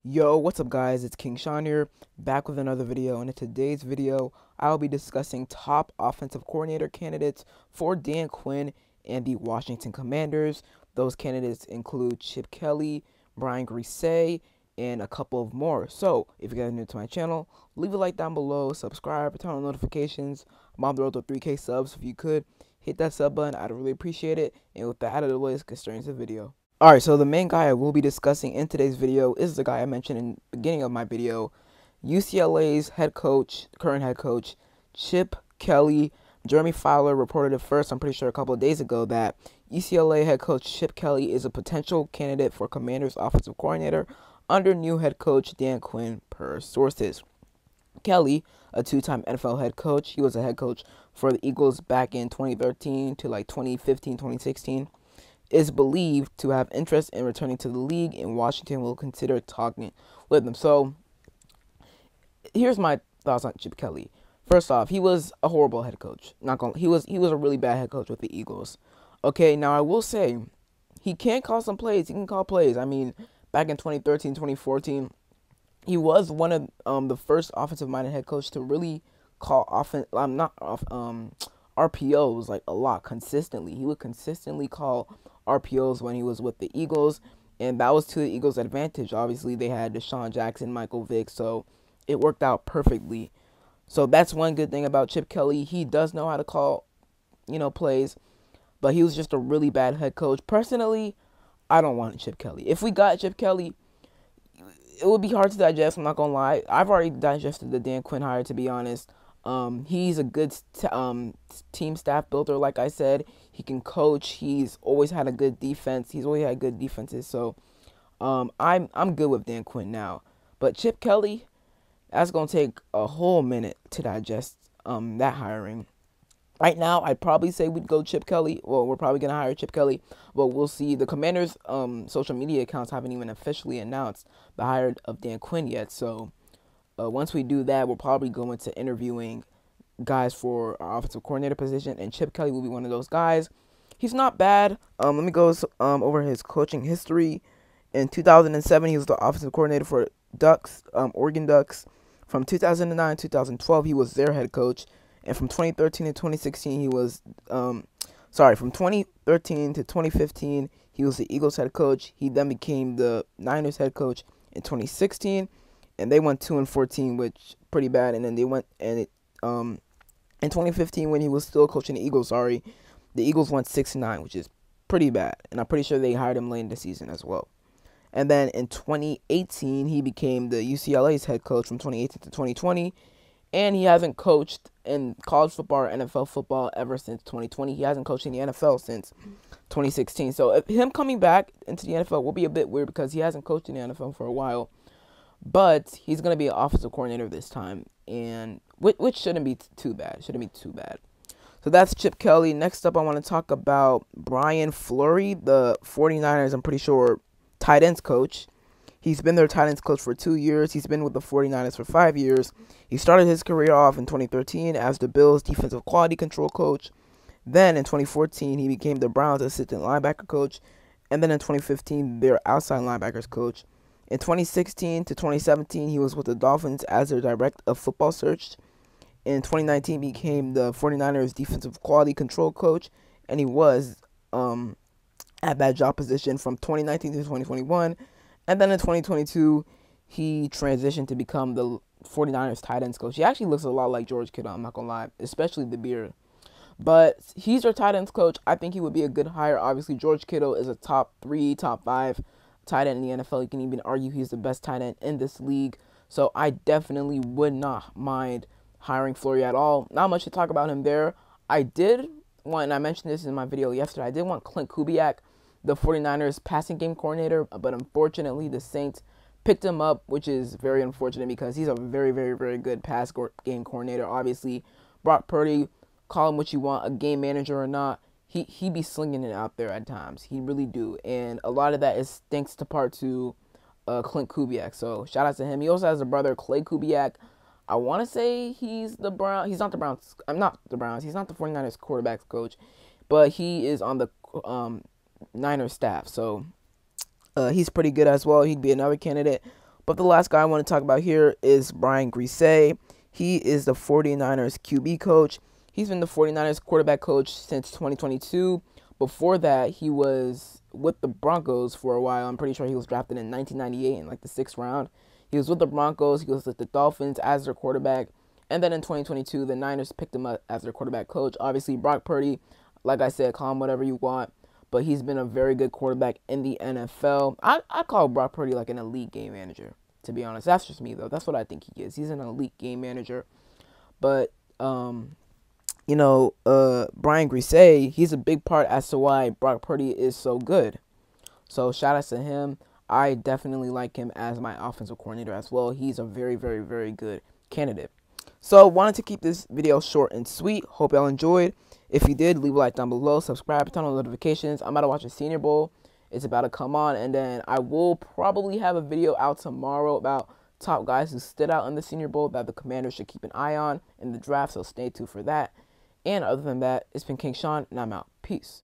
Yo, what's up guys, it's King Sean here, back with another video, and in today's video, I'll be discussing top offensive coordinator candidates for Dan Quinn and the Washington Commanders. Those candidates include Chip Kelly, Brian Griese, and a couple of more. So, if you guys are new to my channel, leave a like down below, subscribe, turn on notifications. I'm on the road to 3K subs. If you could, hit that sub button, I'd really appreciate it. And with that out of the way, let's get straight into the video. Alright, so the main guy I will be discussing in today's video is the guy I mentioned in the beginning of my video, UCLA's current head coach, Chip Kelly. Jeremy Fowler reported it first, I'm pretty sure a couple of days ago, that UCLA head coach Chip Kelly is a potential candidate for Commanders offensive coordinator under new head coach Dan Quinn, per sources. Kelly, a two-time NFL head coach, he was a head coach for the Eagles back in 2013 to like 2015, 2016. Is believed to have interest in returning to the league, and Washington will consider talking with him. So, here's my thoughts on Chip Kelly. First off, he was a horrible head coach. He was a really bad head coach with the Eagles. Okay, now I will say, he can call some plays. He can call plays. I mean, back in 2013, 2014, he was one of the first offensive-minded head coach to really call RPOs like a lot consistently. He would consistently call RPOs when he was with the Eagles, and that was to the Eagles' advantage. Obviously, they had Deshaun Jackson, Michael Vick, so it worked out perfectly. So that's one good thing about Chip Kelly. He does know how to call, plays, but he was just a really bad head coach. Personally, I don't want Chip Kelly. If we got Chip Kelly, it would be hard to digest, I'm not going to lie. I've already digested the Dan Quinn hire, to be honest. He's a good team staff builder, like I said. He can coach. He's always had a good defense. He's always had good defenses. So, I'm good with Dan Quinn now. But Chip Kelly, that's gonna take a whole minute to digest that hiring. Right now, I'd probably say we'd go Chip Kelly. Well, we're probably gonna hire Chip Kelly, but we'll see. The Commanders' social media accounts haven't even officially announced the hire of Dan Quinn yet. So, once we do that, we'll probably go into interviewing guys for our offensive coordinator position, and Chip Kelly will be one of those guys. He's not bad. Let me go over his coaching history. In 2007, he was the offensive coordinator for Oregon Ducks. From 2009 to 2012, he was their head coach. And from 2013 to 2016, he was, from 2013 to 2015, he was the Eagles head coach. He then became the Niners head coach in 2016. And they went 2-14, which pretty bad. And then they went in 2015, when he was still coaching the Eagles, the Eagles went 6-9, which is pretty bad. And I'm pretty sure they hired him late in the season as well. And then in 2018, he became the UCLA's head coach from 2018 to 2020. And he hasn't coached in college football or NFL football ever since 2020. He hasn't coached in the NFL since 2016. So if him coming back into the NFL will be a bit weird, because he hasn't coached in the NFL for a while. But he's going to be an offensive coordinator this time, and which shouldn't be too bad. So that's Chip Kelly. Next up, I want to talk about Brian Fleury, the 49ers, I'm pretty sure, tight ends coach. He's been their tight ends coach for 2 years. He's been with the 49ers for 5 years. He started his career off in 2013 as the Bills' defensive quality control coach. Then in 2014, he became the Browns' assistant linebacker coach. And then in 2015, their outside linebackers coach. In 2016 to 2017, he was with the Dolphins as their director of football search. In 2019, he became the 49ers defensive quality control coach, and he was at that job position from 2019 to 2021. And then in 2022, he transitioned to become the 49ers tight ends coach. He actually looks a lot like George Kittle, I'm not going to lie, especially the beard. But he's our tight ends coach. I think he would be a good hire. Obviously, George Kittle is a top 3, top 5 tight end in the NFL. You can even argue he's the best tight end in this league. So I definitely would not mind hiring Fleury at all. Not much to talk about him there. I did want, and I mentioned this in my video yesterday, I did want Clint Kubiak, the 49ers passing game coordinator, but unfortunately the Saints picked him up, which is very unfortunate because he's a very, very, very good pass game coordinator. Obviously, Brock Purdy, call him what you want, a game manager or not, he be slinging it out there at times. He really do. And a lot of that is thanks to part to Clint Kubiak. So shout out to him. He also has a brother, Clay Kubiak. I want to say he's the Browns. He's not the Browns. I'm not the Browns. He's not the 49ers quarterbacks coach. But he is on the Niners staff. So he's pretty good as well. He'd be another candidate. But the last guy I want to talk about here is Brian Griese. He is the 49ers QB coach. He's been the 49ers quarterback coach since 2022. Before that, he was with the Broncos for a while. I'm pretty sure he was drafted in 1998 in like the 6th round. He was with the Broncos. He was with the Dolphins as their quarterback. And then in 2022, the Niners picked him up as their quarterback coach. Obviously, Brock Purdy, like I said, call him whatever you want. But he's been a very good quarterback in the NFL. I call Brock Purdy like an elite game manager, to be honest. That's just me, though. That's what I think he is. He's an elite game manager. But, Brian Griese, he's a big part as to why Brock Purdy is so good. So shout out to him. I definitely like him as my offensive coordinator as well. He's a very, very, very good candidate. So wanted to keep this video short and sweet. Hope y'all enjoyed. If you did, leave a like down below. Subscribe, turn on notifications. I'm about to watch the Senior Bowl. It's about to come on. And then I will probably have a video out tomorrow about top guys who stood out in the Senior Bowl that the Commanders should keep an eye on in the draft. So stay tuned for that. And other than that, it's been King Sean, and I'm out. Peace.